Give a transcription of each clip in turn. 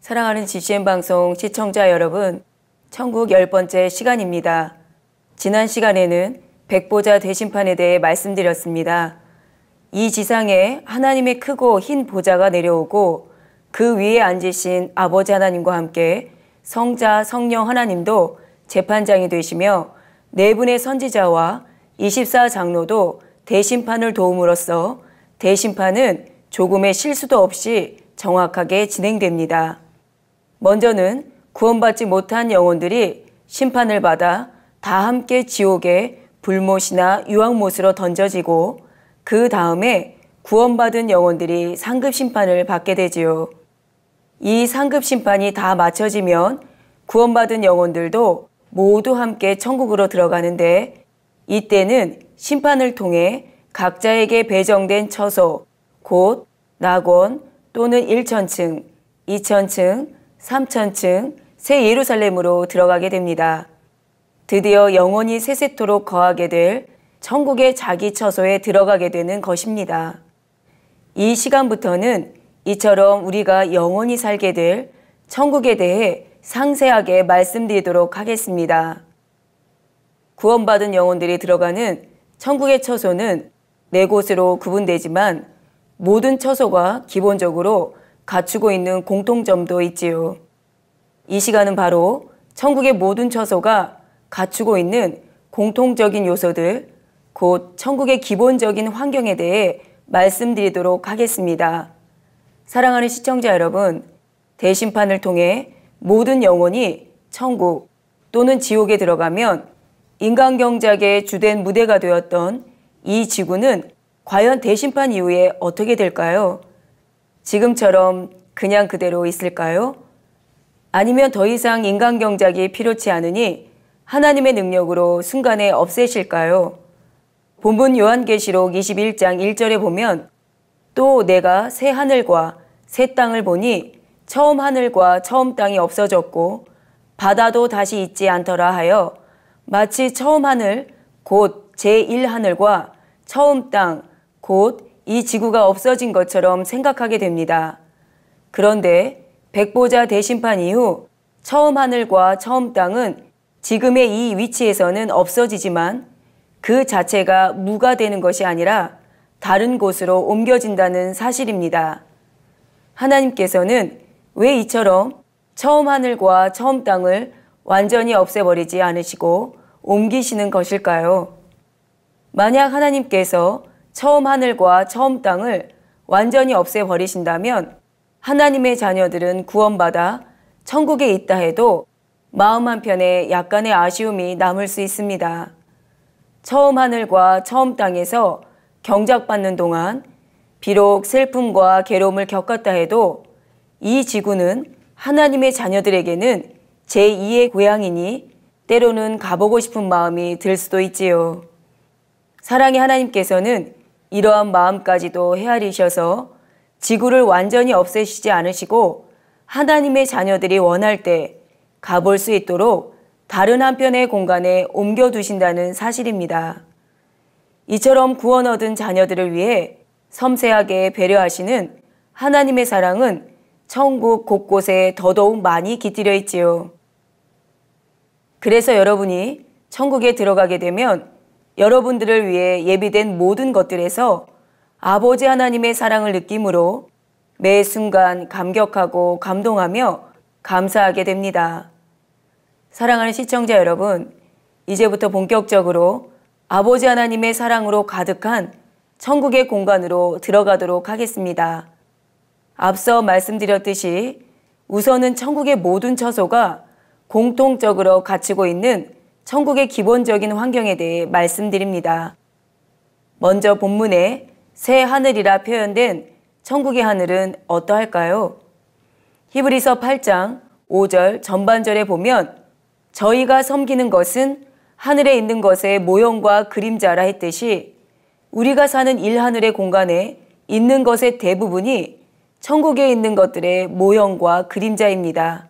사랑하는 GCN 방송 시청자 여러분, 천국 10번째 시간입니다. 지난 시간에는 백보자 대심판에 대해 말씀드렸습니다. 이 지상에 하나님의 크고 흰 보좌가 내려오고 그 위에 앉으신 아버지 하나님과 함께 성자, 성령 하나님도 재판장이 되시며 네 분의 선지자와 24장로도 대심판을 도움으로써 대심판은 조금의 실수도 없이 정확하게 진행됩니다. 먼저는 구원받지 못한 영혼들이 심판을 받아 다 함께 지옥에 불못이나 유황못으로 던져지고 그 다음에 구원받은 영혼들이 상급 심판을 받게 되지요. 이 상급 심판이 다 마쳐지면 구원받은 영혼들도 모두 함께 천국으로 들어가는데 이때는 심판을 통해 각자에게 배정된 처소, 곧 낙원 또는 1천층, 2천층, 3천층 새 예루살렘으로 들어가게 됩니다. 드디어 영원히 세세토록 거하게 될 천국의 자기 처소에 들어가게 되는 것입니다. 이 시간부터는 이처럼 우리가 영원히 살게 될 천국에 대해 상세하게 말씀드리도록 하겠습니다. 구원받은 영혼들이 들어가는 천국의 처소는 네 곳으로 구분되지만 모든 처소가 기본적으로 갖추고 있는 공통점도 있지요. 이 시간은 바로 천국의 모든 처소가 갖추고 있는 공통적인 요소들, 곧 천국의 기본적인 환경에 대해 말씀드리도록 하겠습니다. 사랑하는 시청자 여러분, 대심판을 통해 모든 영혼이 천국 또는 지옥에 들어가면 인간경작의 주된 무대가 되었던 이 지구는 과연 대심판 이후에 어떻게 될까요? 지금처럼 그냥 그대로 있을까요? 아니면 더 이상 인간경작이 필요치 않으니 하나님의 능력으로 순간에 없애실까요? 본문 요한계시록 21장 1절에 보면 또 내가 새 하늘과 새 땅을 보니 처음 하늘과 처음 땅이 없어졌고 바다도 다시 있지 않더라 하여 마치 처음 하늘 곧 제1하늘과 처음 땅 곧 이 지구가 없어진 것처럼 생각하게 됩니다. 그런데 백보자 대심판 이후 처음 하늘과 처음 땅은 지금의 이 위치에서는 없어지지만 그 자체가 무가 되는 것이 아니라 다른 곳으로 옮겨진다는 사실입니다. 하나님께서는 왜 이처럼 처음 하늘과 처음 땅을 완전히 없애버리지 않으시고 옮기시는 것일까요? 만약 하나님께서 처음 하늘과 처음 땅을 완전히 없애버리신다면 하나님의 자녀들은 구원받아 천국에 있다 해도 마음 한편에 약간의 아쉬움이 남을 수 있습니다. 처음 하늘과 처음 땅에서 경작받는 동안 비록 슬픔과 괴로움을 겪었다 해도 이 지구는 하나님의 자녀들에게는 제2의 고향이니 때로는 가보고 싶은 마음이 들 수도 있지요. 사랑의 하나님께서는 이러한 마음까지도 헤아리셔서 지구를 완전히 없애시지 않으시고 하나님의 자녀들이 원할 때 가볼 수 있도록 다른 한편의 공간에 옮겨두신다는 사실입니다. 이처럼 구원 얻은 자녀들을 위해 섬세하게 배려하시는 하나님의 사랑은 천국 곳곳에 더더욱 많이 깃들여 있지요. 그래서 여러분이 천국에 들어가게 되면 여러분들을 위해 예비된 모든 것들에서 아버지 하나님의 사랑을 느낌으로 매 순간 감격하고 감동하며 감사하게 됩니다. 사랑하는 시청자 여러분, 이제부터 본격적으로 아버지 하나님의 사랑으로 가득한 천국의 공간으로 들어가도록 하겠습니다. 앞서 말씀드렸듯이 우선은 천국의 모든 처소가 공통적으로 갖추고 있는 천국의 기본적인 환경에 대해 말씀드립니다. 먼저 본문에 새 하늘이라 표현된 천국의 하늘은 어떠할까요? 히브리서 8장 5절 전반절에 보면 저희가 섬기는 것은 하늘에 있는 것의 모형과 그림자라 했듯이 우리가 사는 일하늘의 공간에 있는 것의 대부분이 천국에 있는 것들의 모형과 그림자입니다.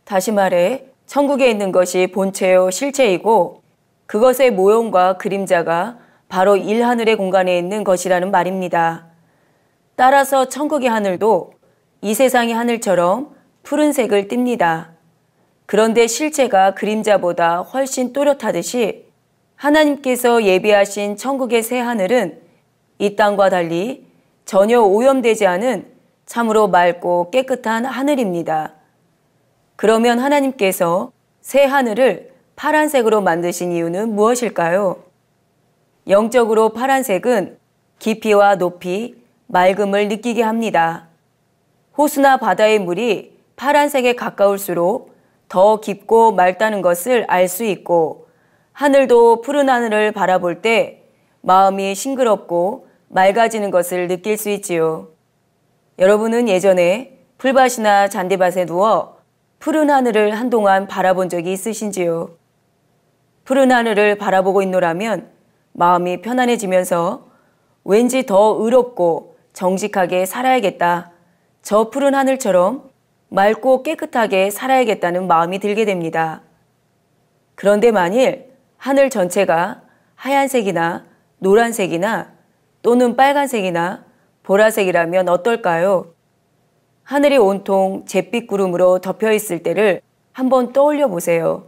다시 말해 천국에 있는 것이 본체요 실체이고 그것의 모형과 그림자가 바로 일하늘의 공간에 있는 것이라는 말입니다. 따라서 천국의 하늘도 이 세상의 하늘처럼 푸른색을 띱니다. 그런데 실체가 그림자보다 훨씬 또렷하듯이 하나님께서 예비하신 천국의 새 하늘은 이 땅과 달리 전혀 오염되지 않은 참으로 맑고 깨끗한 하늘입니다. 그러면 하나님께서 새 하늘을 파란색으로 만드신 이유는 무엇일까요? 영적으로 파란색은 깊이와 높이, 맑음을 느끼게 합니다. 호수나 바다의 물이 파란색에 가까울수록 더 깊고 맑다는 것을 알 수 있고, 하늘도 푸른 하늘을 바라볼 때 마음이 싱그럽고 맑아지는 것을 느낄 수 있지요. 여러분은 예전에 풀밭이나 잔디밭에 누워 푸른 하늘을 한동안 바라본 적이 있으신지요? 푸른 하늘을 바라보고 있노라면 마음이 편안해지면서 왠지 더 의롭고 정직하게 살아야겠다, 저 푸른 하늘처럼 맑고 깨끗하게 살아야겠다는 마음이 들게 됩니다. 그런데 만일 하늘 전체가 하얀색이나 노란색이나 또는 빨간색이나 보라색이라면 어떨까요? 하늘이 온통 잿빛 구름으로 덮여 있을 때를 한번 떠올려 보세요.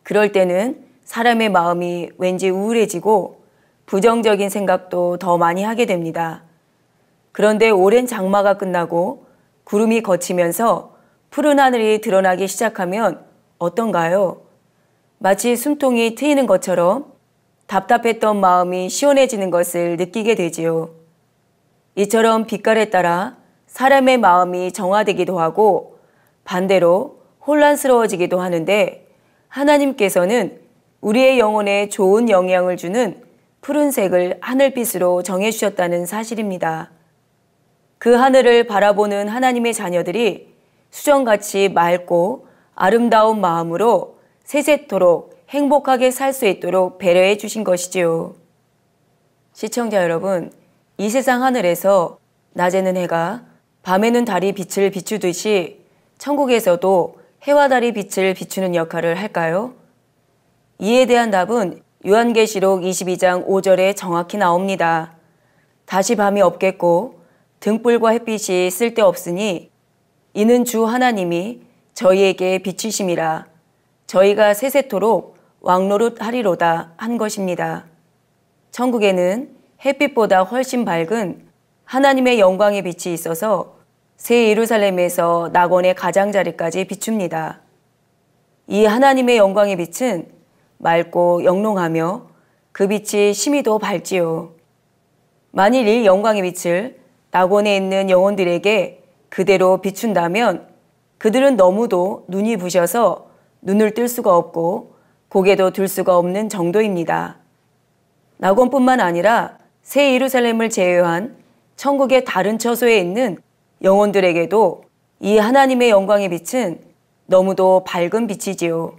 그럴 때는 사람의 마음이 왠지 우울해지고 부정적인 생각도 더 많이 하게 됩니다. 그런데 오랜 장마가 끝나고 구름이 걷히면서 푸른 하늘이 드러나기 시작하면 어떤가요? 마치 숨통이 트이는 것처럼 답답했던 마음이 시원해지는 것을 느끼게 되지요. 이처럼 빛깔에 따라 사람의 마음이 정화되기도 하고 반대로 혼란스러워지기도 하는데, 하나님께서는 우리의 영혼에 좋은 영향을 주는 푸른색을 하늘빛으로 정해주셨다는 사실입니다. 그 하늘을 바라보는 하나님의 자녀들이 수정같이 맑고 아름다운 마음으로 세세토록 행복하게 살 수 있도록 배려해 주신 것이지요. 시청자 여러분, 이 세상 하늘에서 낮에는 해가, 밤에는 달이 빛을 비추듯이 천국에서도 해와 달이 빛을 비추는 역할을 할까요? 이에 대한 답은 요한계시록 22장 5절에 정확히 나옵니다. 다시 밤이 없겠고 등불과 햇빛이 쓸데없으니 이는 주 하나님이 저희에게 비추심이라 저희가 세세토록 왕노릇하리로다 한 것입니다. 천국에는 햇빛보다 훨씬 밝은 하나님의 영광의 빛이 있어서 새 예루살렘에서 낙원의 가장자리까지 비춥니다. 이 하나님의 영광의 빛은 맑고 영롱하며 그 빛이 심히도 밝지요. 만일 이 영광의 빛을 낙원에 있는 영혼들에게 그대로 비춘다면 그들은 너무도 눈이 부셔서 눈을 뜰 수가 없고 고개도 들 수가 없는 정도입니다. 낙원뿐만 아니라 새 예루살렘을 제외한 천국의 다른 처소에 있는 영혼들에게도 이 하나님의 영광의 빛은 너무도 밝은 빛이지요.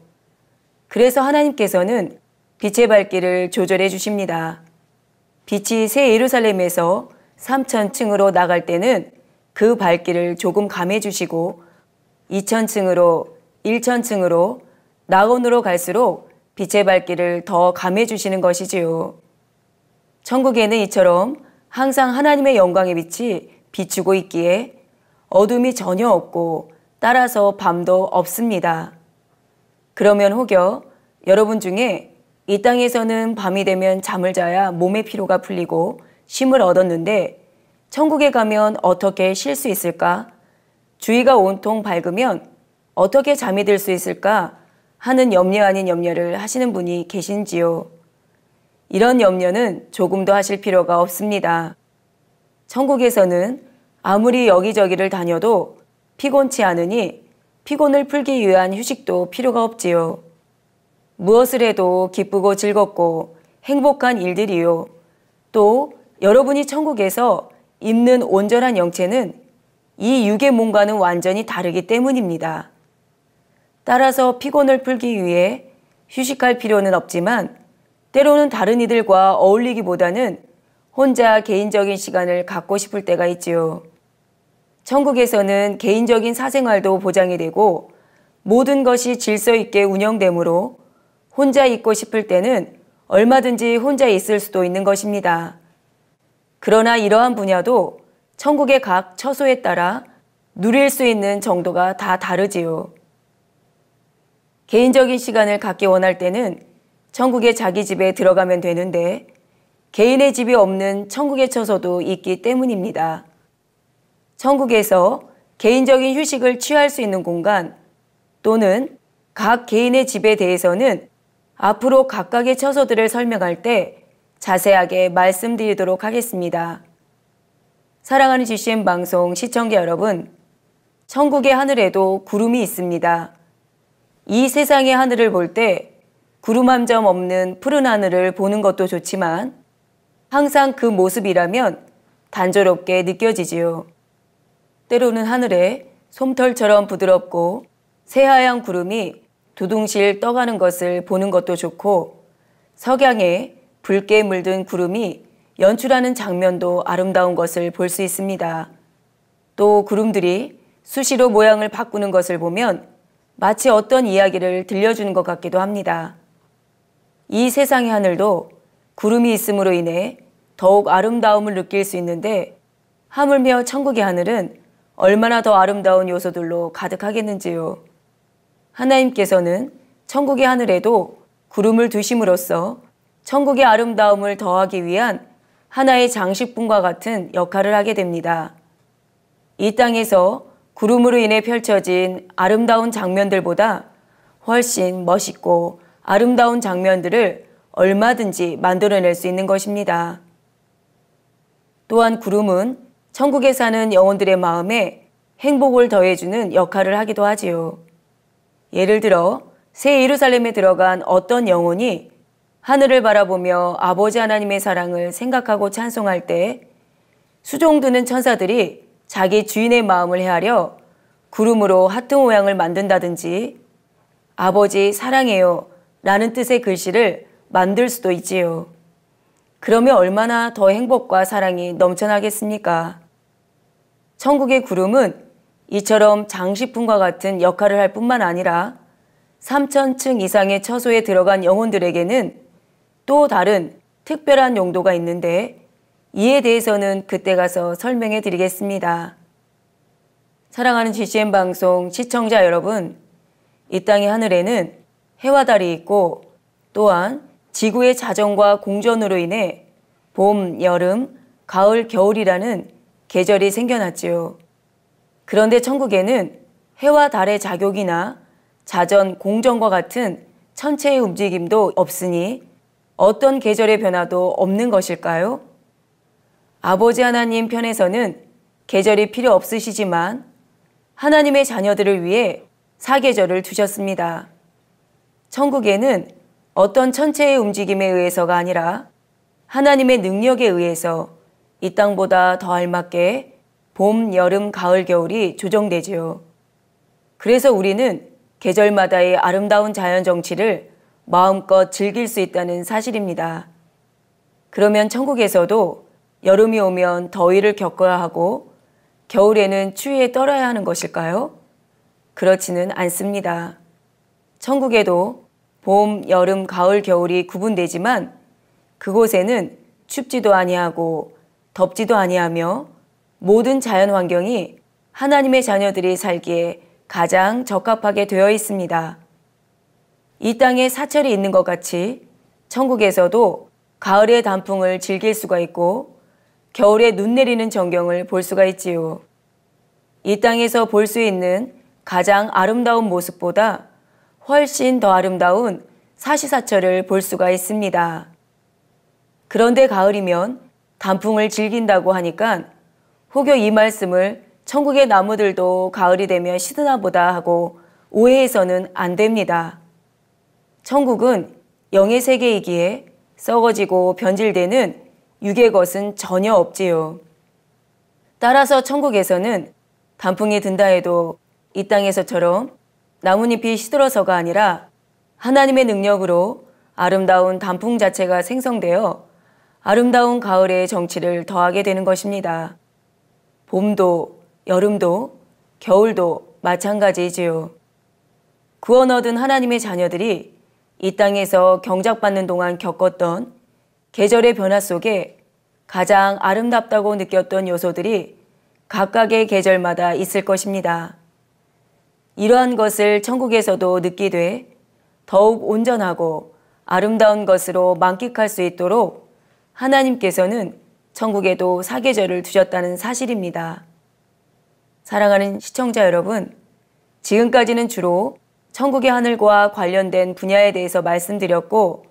그래서 하나님께서는 빛의 밝기를 조절해 주십니다. 빛이 새 예루살렘에서 3000층으로 나갈 때는 그 밝기를 조금 감해 주시고 2000층으로 1000층으로 낙원으로 갈수록 빛의 밝기를 더 감해 주시는 것이지요. 천국에는 이처럼 항상 하나님의 영광의 빛이 비추고 있기에 어둠이 전혀 없고 따라서 밤도 없습니다. 그러면 혹여 여러분 중에 이 땅에서는 밤이 되면 잠을 자야 몸의 피로가 풀리고 쉼을 얻었는데 천국에 가면 어떻게 쉴 수 있을까? 주위가 온통 밝으면 어떻게 잠이 들 수 있을까? 하는 염려 아닌 염려를 하시는 분이 계신지요? 이런 염려는 조금도 하실 필요가 없습니다. 천국에서는 아무리 여기저기를 다녀도 피곤치 않으니 피곤을 풀기 위한 휴식도 필요가 없지요. 무엇을 해도 기쁘고 즐겁고 행복한 일들이요. 또 여러분이 천국에서 입는 온전한 영체는 이 육의 몸과는 완전히 다르기 때문입니다. 따라서 피곤을 풀기 위해 휴식할 필요는 없지만 때로는 다른 이들과 어울리기보다는 혼자 개인적인 시간을 갖고 싶을 때가 있지요. 천국에서는 개인적인 사생활도 보장이 되고 모든 것이 질서 있게 운영되므로 혼자 있고 싶을 때는 얼마든지 혼자 있을 수도 있는 것입니다. 그러나 이러한 분야도 천국의 각 처소에 따라 누릴 수 있는 정도가 다 다르지요. 개인적인 시간을 갖기 원할 때는 천국의 자기 집에 들어가면 되는데 개인의 집이 없는 천국의 처소도 있기 때문입니다. 천국에서 개인적인 휴식을 취할 수 있는 공간 또는 각 개인의 집에 대해서는 앞으로 각각의 처소들을 설명할 때 자세하게 말씀드리도록 하겠습니다. 사랑하는 GCN 방송 시청자 여러분, 천국의 하늘에도 구름이 있습니다. 이 세상의 하늘을 볼 때 구름 한 점 없는 푸른 하늘을 보는 것도 좋지만 항상 그 모습이라면 단조롭게 느껴지지요. 때로는 하늘에 솜털처럼 부드럽고 새하얀 구름이 두둥실 떠가는 것을 보는 것도 좋고 석양에 붉게 물든 구름이 연출하는 장면도 아름다운 것을 볼 수 있습니다. 또 구름들이 수시로 모양을 바꾸는 것을 보면 마치 어떤 이야기를 들려주는 것 같기도 합니다. 이 세상의 하늘도 구름이 있음으로 인해 더욱 아름다움을 느낄 수 있는데 하물며 천국의 하늘은 얼마나 더 아름다운 요소들로 가득하겠는지요. 하나님께서는 천국의 하늘에도 구름을 두심으로써 천국의 아름다움을 더하기 위한 하나의 장식품과 같은 역할을 하게 됩니다. 이 땅에서 구름으로 인해 펼쳐진 아름다운 장면들보다 훨씬 멋있고 아름다운 장면들을 얼마든지 만들어낼 수 있는 것입니다. 또한 구름은 천국에 사는 영혼들의 마음에 행복을 더해주는 역할을 하기도 하지요. 예를 들어 새 예루살렘에 들어간 어떤 영혼이 하늘을 바라보며 아버지 하나님의 사랑을 생각하고 찬송할 때 수종드는 천사들이 자기 주인의 마음을 헤아려 구름으로 하트 모양을 만든다든지 아버지 사랑해요 라는 뜻의 글씨를 만들 수도 있지요. 그러면 얼마나 더 행복과 사랑이 넘쳐나겠습니까? 천국의 구름은 이처럼 장식품과 같은 역할을 할 뿐만 아니라 3000층 이상의 처소에 들어간 영혼들에게는 또 다른 특별한 용도가 있는데 이에 대해서는 그때 가서 설명해 드리겠습니다. 사랑하는 GCN 방송 시청자 여러분, 이 땅의 하늘에는 해와 달이 있고 또한 지구의 자전과 공전으로 인해 봄, 여름, 가을, 겨울이라는 계절이 생겨났지요. 그런데 천국에는 해와 달의 작용이나 자전, 공전과 같은 천체의 움직임도 없으니 어떤 계절의 변화도 없는 것일까요? 아버지 하나님 편에서는 계절이 필요 없으시지만 하나님의 자녀들을 위해 사계절을 두셨습니다. 천국에는 어떤 천체의 움직임에 의해서가 아니라 하나님의 능력에 의해서 이 땅보다 더 알맞게 봄, 여름, 가을, 겨울이 조정되지요. 그래서 우리는 계절마다의 아름다운 자연 정치를 마음껏 즐길 수 있다는 사실입니다. 그러면 천국에서도 여름이 오면 더위를 겪어야 하고 겨울에는 추위에 떨어야 하는 것일까요? 그렇지는 않습니다. 천국에도 봄, 여름, 가을, 겨울이 구분되지만 그곳에는 춥지도 아니하고 덥지도 아니하며 모든 자연 환경이 하나님의 자녀들이 살기에 가장 적합하게 되어 있습니다. 이 땅에 사철이 있는 것 같이 천국에서도 가을의 단풍을 즐길 수가 있고 겨울에 눈 내리는 전경을 볼 수가 있지요. 이 땅에서 볼 수 있는 가장 아름다운 모습보다 훨씬 더 아름다운 사시사철을 볼 수가 있습니다. 그런데 가을이면 단풍을 즐긴다고 하니까 혹여 이 말씀을 천국의 나무들도 가을이 되면 시드나 보다 하고 오해해서는 안 됩니다. 천국은 영의 세계이기에 썩어지고 변질되는 육의 것은 전혀 없지요. 따라서 천국에서는 단풍이 든다 해도 이 땅에서처럼 나뭇잎이 시들어서가 아니라 하나님의 능력으로 아름다운 단풍 자체가 생성되어 아름다운 가을의 정취를 더하게 되는 것입니다. 봄도 여름도 겨울도 마찬가지이지요. 구원 얻은 하나님의 자녀들이 이 땅에서 경작받는 동안 겪었던 계절의 변화 속에 가장 아름답다고 느꼈던 요소들이 각각의 계절마다 있을 것입니다. 이러한 것을 천국에서도 느끼되 더욱 온전하고 아름다운 것으로 만끽할 수 있도록 하나님께서는 천국에도 사계절을 두셨다는 사실입니다. 사랑하는 시청자 여러분, 지금까지는 주로 천국의 하늘과 관련된 분야에 대해서 말씀드렸고,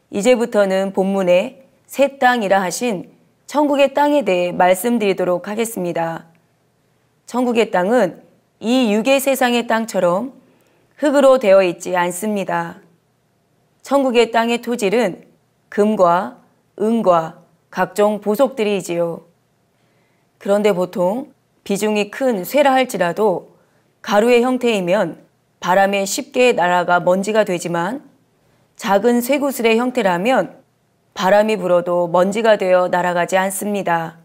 이제부터는 본문에 새 땅이라 하신 천국의 땅에 대해 말씀드리도록 하겠습니다. 천국의 땅은 이 육의 세상의 땅처럼 흙으로 되어 있지 않습니다. 천국의 땅의 토질은 금과 은과 각종 보석들이지요. 그런데 보통 비중이 큰 쇠라 할지라도 가루의 형태이면 바람에 쉽게 날아가 먼지가 되지만, 작은 쇠구슬의 형태라면 바람이 불어도 먼지가 되어 날아가지 않습니다.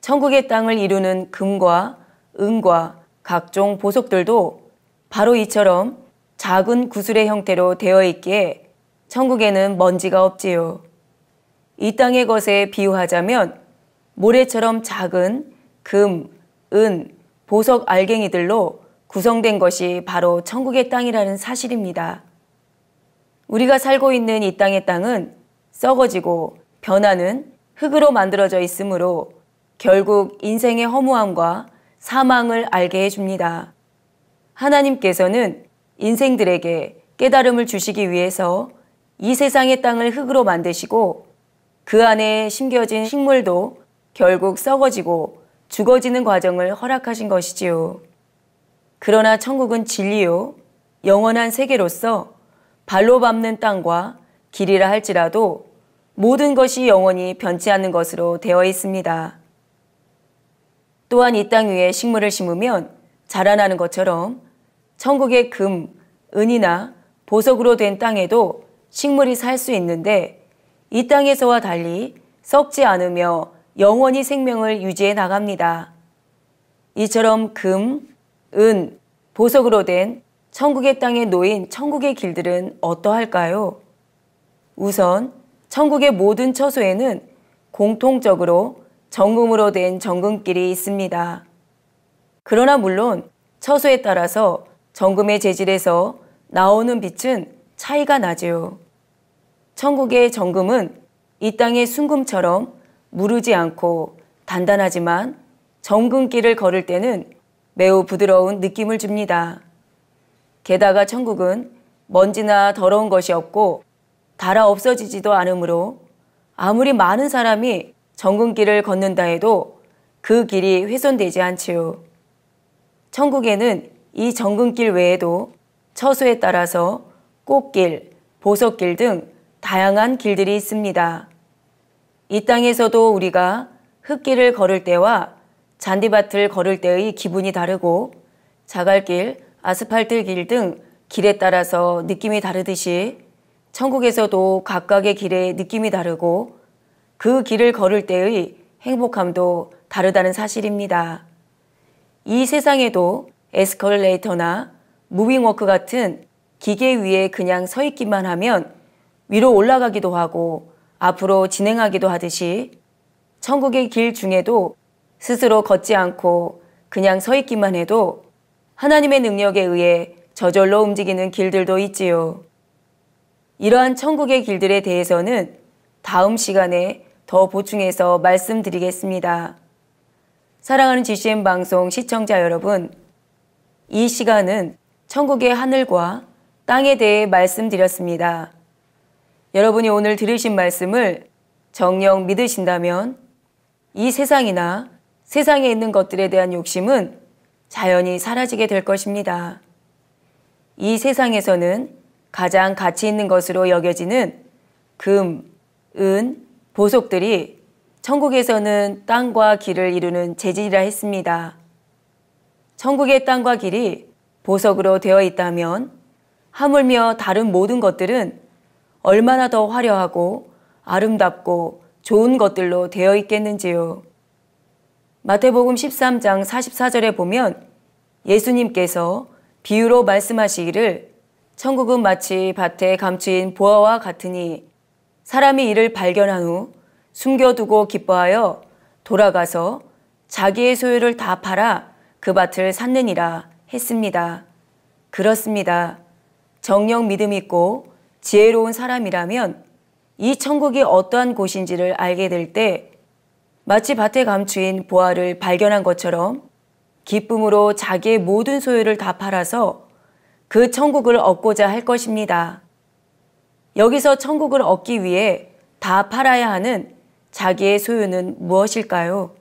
천국의 땅을 이루는 금과 은과 각종 보석들도 바로 이처럼 작은 구슬의 형태로 되어 있기에 천국에는 먼지가 없지요. 이 땅의 것에 비유하자면 모래처럼 작은 금, 은, 보석 알갱이들로 구성된 것이 바로 천국의 땅이라는 사실입니다. 우리가 살고 있는 이 땅의 땅은 썩어지고 변하는 흙으로 만들어져 있으므로 결국 인생의 허무함과 사망을 알게 해줍니다. 하나님께서는 인생들에게 깨달음을 주시기 위해서 이 세상의 땅을 흙으로 만드시고 그 안에 심겨진 식물도 결국 썩어지고 죽어지는 과정을 허락하신 것이지요. 그러나 천국은 진리요, 영원한 세계로서 발로 밟는 땅과 길이라 할지라도 모든 것이 영원히 변치 않는 것으로 되어 있습니다. 또한 이 땅 위에 식물을 심으면 자라나는 것처럼 천국의 금, 은이나 보석으로 된 땅에도 식물이 살 수 있는데, 이 땅에서와 달리 썩지 않으며 영원히 생명을 유지해 나갑니다. 이처럼 금, 은, 보석으로 된 천국의 땅에 놓인 천국의 길들은 어떠할까요? 우선 천국의 모든 처소에는 공통적으로 정금으로 된 정금길이 있습니다. 그러나 물론 처소에 따라서 정금의 재질에서 나오는 빛은 차이가 나지요. 천국의 정금은 이 땅의 순금처럼 무르지 않고 단단하지만 정금길을 걸을 때는 매우 부드러운 느낌을 줍니다. 게다가 천국은 먼지나 더러운 것이 없고 닳아 없어지지도 않으므로 아무리 많은 사람이 정금길을 걷는다 해도 그 길이 훼손되지 않지요. 천국에는 이 정금길 외에도 처소에 따라서 꽃길, 보석길 등 다양한 길들이 있습니다. 이 땅에서도 우리가 흙길을 걸을 때와 잔디밭을 걸을 때의 기분이 다르고 자갈길, 아스팔트 길 등 길에 따라서 느낌이 다르듯이 천국에서도 각각의 길의 느낌이 다르고 그 길을 걸을 때의 행복함도 다르다는 사실입니다. 이 세상에도 에스컬레이터나 무빙워크 같은 기계 위에 그냥 서 있기만 하면 위로 올라가기도 하고 앞으로 진행하기도 하듯이 천국의 길 중에도 스스로 걷지 않고 그냥 서 있기만 해도 하나님의 능력에 의해 저절로 움직이는 길들도 있지요. 이러한 천국의 길들에 대해서는 다음 시간에 더 보충해서 말씀드리겠습니다. 사랑하는 GCN 방송 시청자 여러분, 이 시간은 천국의 하늘과 땅에 대해 말씀드렸습니다. 여러분이 오늘 들으신 말씀을 정녕 믿으신다면 이 세상이나 세상에 있는 것들에 대한 욕심은 자연히 사라지게 될 것입니다. 이 세상에서는 가장 가치 있는 것으로 여겨지는 금, 은, 보석들이 천국에서는 땅과 길을 이루는 재질이라 했습니다. 천국의 땅과 길이 보석으로 되어 있다면 하물며 다른 모든 것들은 얼마나 더 화려하고 아름답고 좋은 것들로 되어 있겠는지요. 마태복음 13장 44절에 보면 예수님께서 비유로 말씀하시기를 천국은 마치 밭에 감추인 보화와 같으니 사람이 이를 발견한 후 숨겨두고 기뻐하여 돌아가서 자기의 소유를 다 팔아 그 밭을 샀느니라 했습니다. 그렇습니다. 정녕 믿음 있고 지혜로운 사람이라면 이 천국이 어떠한 곳인지를 알게 될 때 마치 밭에 감추인 보화를 발견한 것처럼 기쁨으로 자기의 모든 소유를 다 팔아서 그 천국을 얻고자 할 것입니다. 여기서 천국을 얻기 위해 다 팔아야 하는 자기의 소유는 무엇일까요?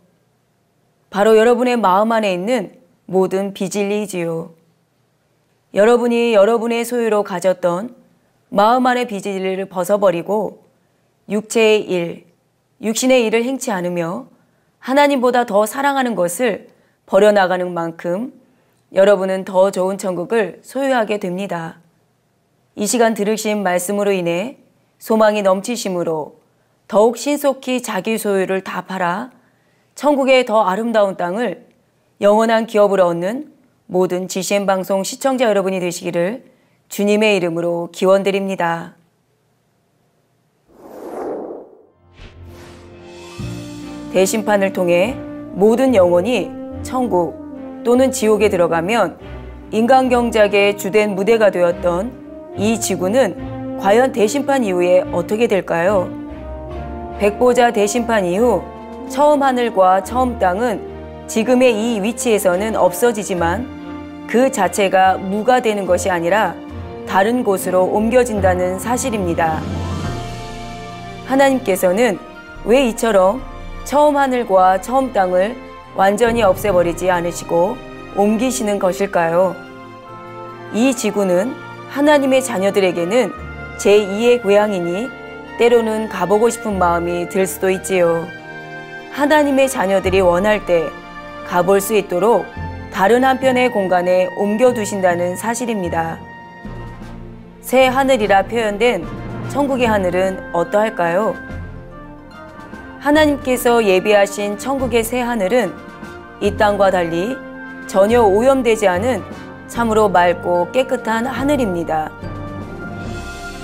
바로 여러분의 마음 안에 있는 모든 비진리이지요. 여러분이 여러분의 소유로 가졌던 마음 안의 비진리를 벗어버리고 육체의 일, 육신의 일을 행치 않으며 하나님보다 더 사랑하는 것을 버려나가는 만큼 여러분은 더 좋은 천국을 소유하게 됩니다. 이 시간 들으신 말씀으로 인해 소망이 넘치심으로 더욱 신속히 자기 소유를 다 팔아 천국의 더 아름다운 땅을 영원한 기업을 얻는 모든 GCN 방송 시청자 여러분이 되시기를 주님의 이름으로 기원드립니다. 대심판을 통해 모든 영혼이 천국 또는 지옥에 들어가면 인간경작의 주된 무대가 되었던 이 지구는 과연 대심판 이후에 어떻게 될까요? 백보자 대심판 이후 처음 하늘과 처음 땅은 지금의 이 위치에서는 없어지지만 그 자체가 무가 되는 것이 아니라 다른 곳으로 옮겨진다는 사실입니다. 하나님께서는 왜 이처럼 처음 하늘과 처음 땅을 완전히 없애버리지 않으시고 옮기시는 것일까요? 이 지구는 하나님의 자녀들에게는 제2의 고향이니 때로는 가보고 싶은 마음이 들 수도 있지요. 하나님의 자녀들이 원할 때 가볼 수 있도록 다른 한편의 공간에 옮겨두신다는 사실입니다. 새 하늘이라 표현된 천국의 하늘은 어떠할까요? 하나님께서 예비하신 천국의 새 하늘은 이 땅과 달리 전혀 오염되지 않은 참으로 맑고 깨끗한 하늘입니다.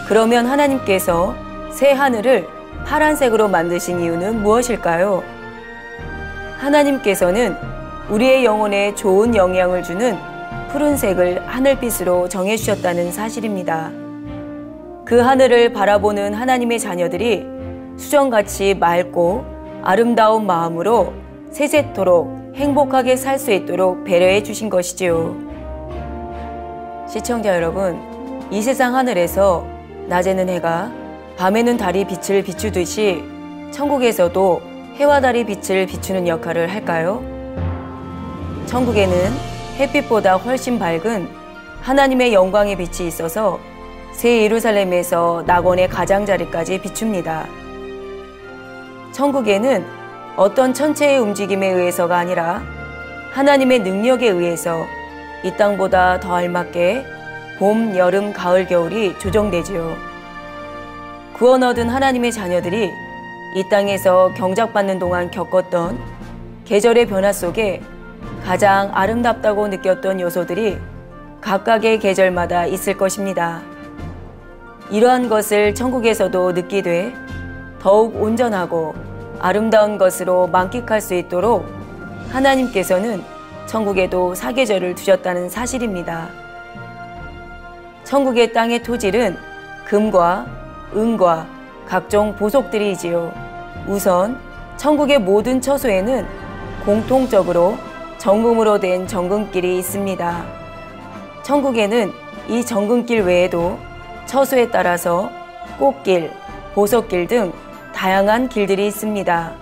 그러면 하나님께서 새 하늘을 파란색으로 만드신 이유는 무엇일까요? 하나님께서는 우리의 영혼에 좋은 영향을 주는 푸른색을 하늘빛으로 정해주셨다는 사실입니다. 그 하늘을 바라보는 하나님의 자녀들이 수정같이 맑고 아름다운 마음으로 세세토록 행복하게 살 수 있도록 배려해 주신 것이지요. 시청자 여러분, 이 세상 하늘에서 낮에는 해가, 밤에는 달이 빛을 비추듯이 천국에서도 해와 달이 빛을 비추는 역할을 할까요? 천국에는 햇빛보다 훨씬 밝은 하나님의 영광의 빛이 있어서 새 예루살렘에서 낙원의 가장자리까지 비춥니다. 천국에는 어떤 천체의 움직임에 의해서가 아니라 하나님의 능력에 의해서 이 땅보다 더 알맞게 봄, 여름, 가을, 겨울이 조정되지요. 구원 얻은 하나님의 자녀들이 이 땅에서 경작받는 동안 겪었던 계절의 변화 속에 가장 아름답다고 느꼈던 요소들이 각각의 계절마다 있을 것입니다. 이러한 것을 천국에서도 느끼되 더욱 온전하고 아름다운 것으로 만끽할 수 있도록 하나님께서는 천국에도 사계절을 두셨다는 사실입니다. 천국의 땅의 토질은 금과 은과 각종 보석들이지요. 우선 천국의 모든 처소에는 공통적으로 정금으로 된 정금길이 있습니다. 천국에는 이 정금길 외에도 처소에 따라서 꽃길, 보석길 등 다양한 길들이 있습니다.